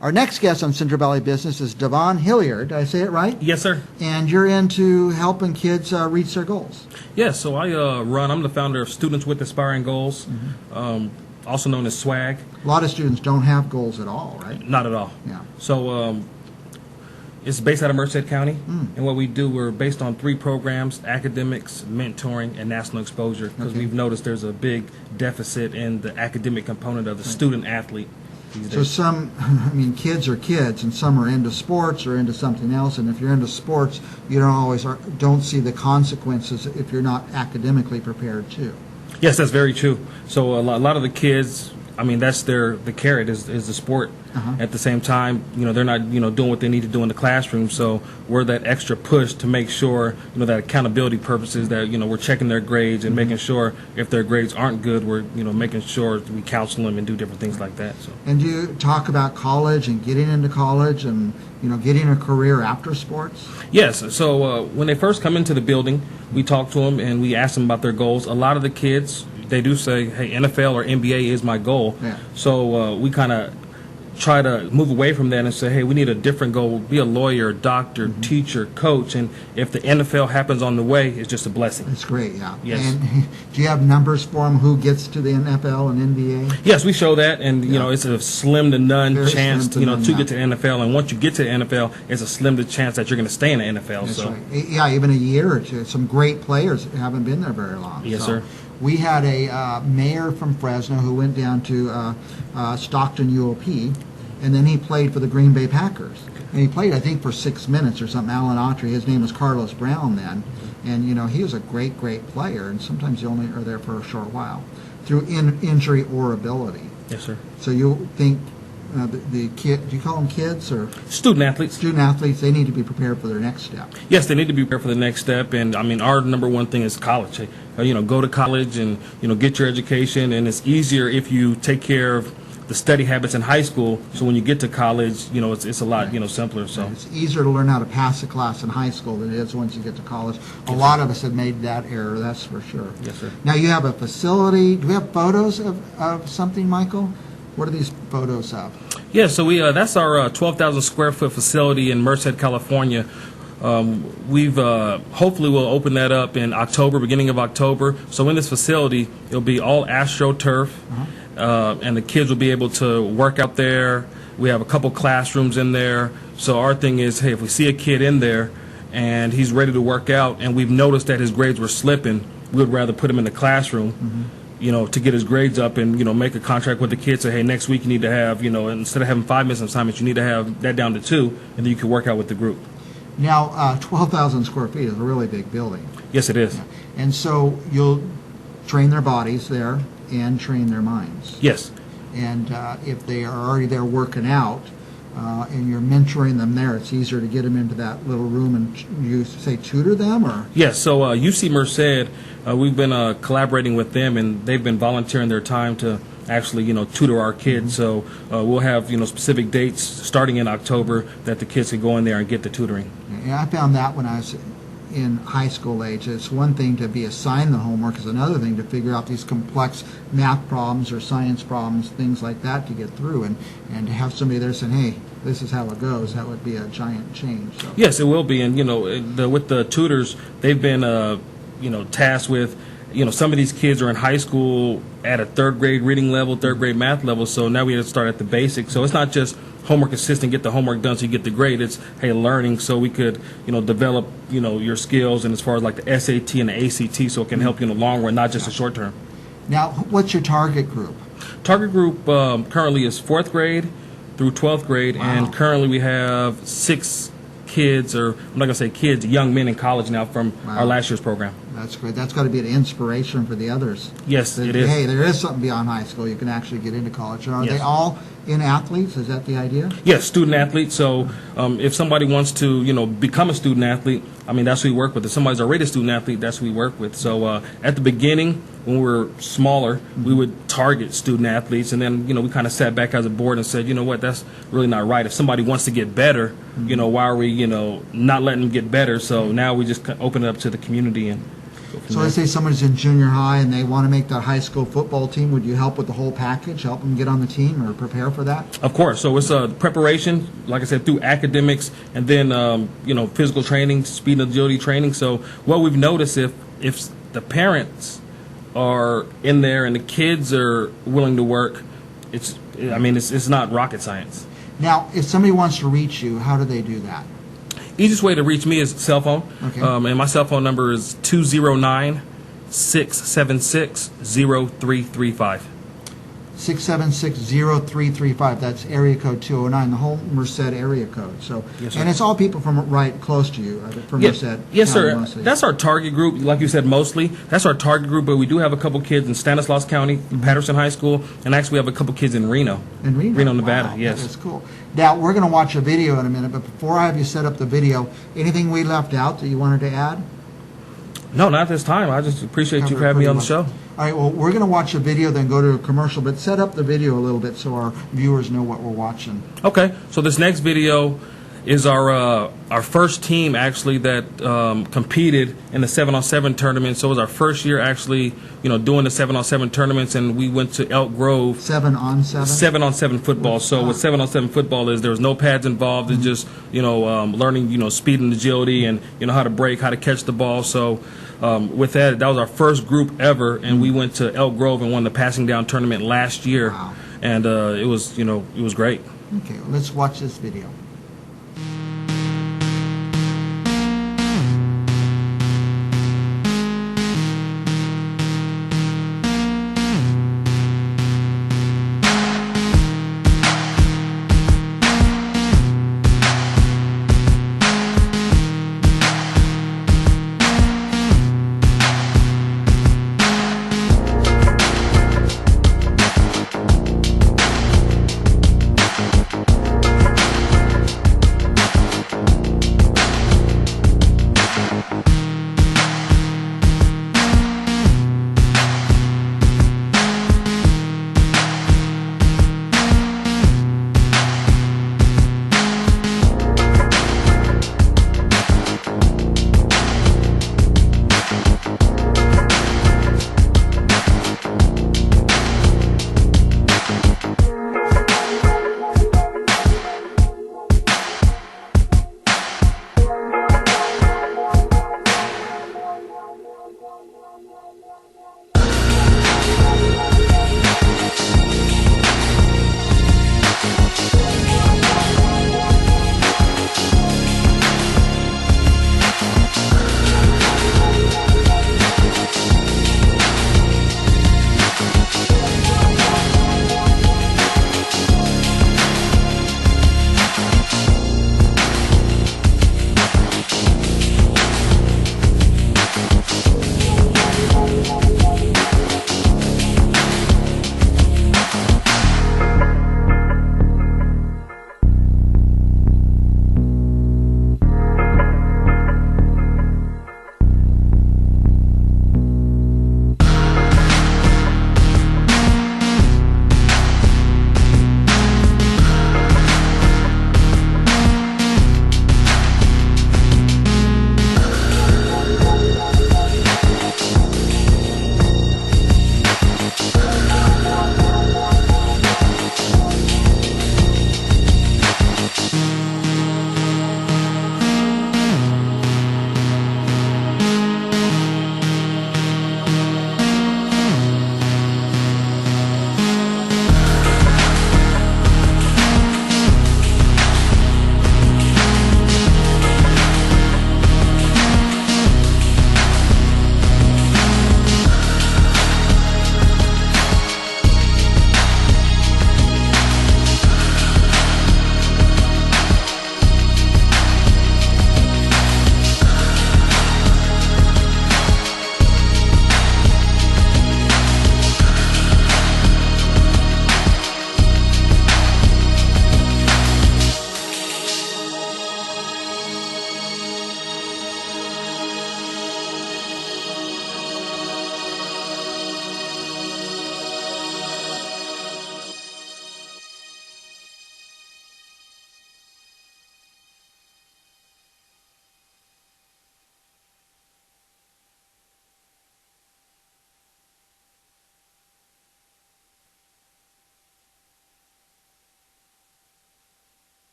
Our next guest on Central Valley Business is DeVon Hilliard. Did I say it right? Yes, sir. And you're into helping kids reach their goals. Yes, so I'm the founder of Students with Aspiring Goals, also known as SWAG. A lot of students don't have goals at all, right? Not at all. Yeah. So it's based out of Merced County, and what we do, we're based on 3 programs: academics, mentoring, and national exposure, because we've noticed there's a big deficit in the academic component of the student athlete. So kids are kids, and some are into sports or into something else. And if you're into sports, you don't see the consequences if you're not academically prepared too. Yes, that's very true. So a lot of the kids, that's the carrot is the sport. At the same time, they're not, doing what they need to do in the classroom. So we're that extra push to make sure, that accountability purposes that, we're checking their grades and making sure if their grades aren't good, we're, making sure we counsel them and do different things like that. So. And do you talk about college and getting into college and, getting a career after sports? Yes. So when they first come into the building, we talk to them and we ask them about their goals. A lot of the kids, they do say, hey, NFL or NBA is my goal. Yeah. So we kind of try to move away from that and say, hey, we need a different goal. Be a lawyer, doctor, teacher, coach, and if the NFL happens on the way, it's just a blessing. That's great, yeah. Yes. And do you have numbers for them who gets to the NFL and NBA? Yes, we show that, and it's a slim to none Very chance slim to none, to get to the NFL, and once you get to the NFL, it's a slim to chance that you're going to stay in the NFL. That's so. right. Yeah, even a year or two. Some great players haven't been there very long. Yes, so. sir. We had a mayor from Fresno who went down to Stockton UOP, and then he played for the Green Bay Packers. And he played, I think, for 6 minutes or something. Alan Autry, his name was Carlos Brown then. And, he was a great, great player. And sometimes you only are there for a short while through injury or ability. Yes, sir. So you think the kid, do you call them kids or? Student athletes. Student athletes, they need to be prepared for their next step. Yes, they need to be prepared for the next step. And, our number one thing is college. Hey, go to college and, get your education. And it's easier if you take care of the study habits in high school, so when you get to college, it's a lot, simpler. So it's easier to learn how to pass a class in high school than it is once you get to college. A lot of us have made that error, that's for sure. Yes, sir. Now you have a facility. Do we have photos of something, Michael? What are these photos of? Yeah, so that's our 12,000 square foot facility in Merced, California. We've hopefully we'll open that up in October, beginning of October. So in this facility, it'll be all AstroTurf. And the kids will be able to work out there. We have a couple classrooms in there. So our thing is, hey, if we see a kid in there and he's ready to work out and we've noticed that his grades were slipping, we would rather put him in the classroom, to get his grades up and, make a contract with the kid. Say, hey, next week you need to have, instead of having 5 minutes of assignments, you need to have that down to 2, and then you can work out with the group. Now, 12,000 square feet is a really big building. Yes, it is. Yeah. And so you'll train their bodies there and train their minds. Yes. And if they are already there working out and you're mentoring them there, it's easier to get them into that little room and you say tutor them or? Yes, so UC Merced, we've been collaborating with them and they've been volunteering their time to actually, tutor our kids. So we'll have, specific dates starting in October that the kids can go in there and get the tutoring. Yeah, I found that when I was in high school age. It's one thing to be assigned the homework, it's another thing to figure out these complex math problems or science problems, things like that to get through, and to have somebody there saying, hey, this is how it goes, that would be a giant change. So. Yes, it will be, and with the tutors, they've been tasked with, some of these kids are in high school at a 3rd grade reading level, 3rd grade math level, so now we have to start at the basics. So it's not just homework assistant, get the homework done so you get the grade. It's, hey, learning so we could, develop, your skills and as far as like the SAT and the ACT so it can help you in the long run, not just the short term. Now, what's your target group? Target group currently is 4th grade through 12th grade, Wow. and currently we have 6 kids, or I'm not going to say kids, young men in college now from our last year's program. That's great. That's got to be an inspiration for the others. Yes, it is. Hey, there is something beyond high school. You can actually get into college. Are Yes. they all in athletes? Is that the idea? Yes, student athletes. So if somebody wants to, become a student athlete, that's who we work with. If somebody's already a student athlete, that's who we work with. So at the beginning, when we were smaller, we would target student athletes, and then, we kind of sat back as a board and said, you know what, that's really not right. If somebody wants to get better, why are we, not letting them get better? So now we just open it up to the community. And So let's say somebody's in junior high and they want to make that high school football team. Would you help with the whole package, help them get on the team or prepare for that? Of course. So it's preparation, like I said, through academics and then, physical training, speed and agility training. So what we've noticed, if the parents are in there and the kids are willing to work, it's not rocket science. Now, if somebody wants to reach you, how do they do that? Easiest way to reach me is cell phone. Okay. And my cell phone number is 209-676-0335. 676-0335. That's area code 209, the whole Merced area code. So, Yes, sir. and it's all people from right close to you, from Merced. Yes, County sir. mostly. That's our target group, like you said, mostly. That's our target group, but we do have a couple kids in Stanislaus County, Patterson High School, and actually we have a couple kids in Reno. In Reno? Reno, Nevada, Wow, yes. That's cool. Now, we're going to watch a video in a minute, but before I have you set up the video, anything we left out that you wanted to add? No, not this time. I just appreciate you Covered having me pretty on the well. show. All right, well, we're going to watch a video, then go to a commercial, but set up the video a little bit so our viewers know what we're watching. Okay, so this next video is our first team actually that competed in the 7-on-7 tournament. So it was our first year actually, doing the 7-on-7 tournaments, and we went to Elk Grove. 7-on-7? 7-on-7 football. So what 7-on-7 football is, there was no pads involved. It's just learning speed and agility and how to break, how to catch the ball. So with that was our first group ever, and we went to Elk Grove and won the passing down tournament last year. Wow. And it was great. Okay, well, let's watch this video.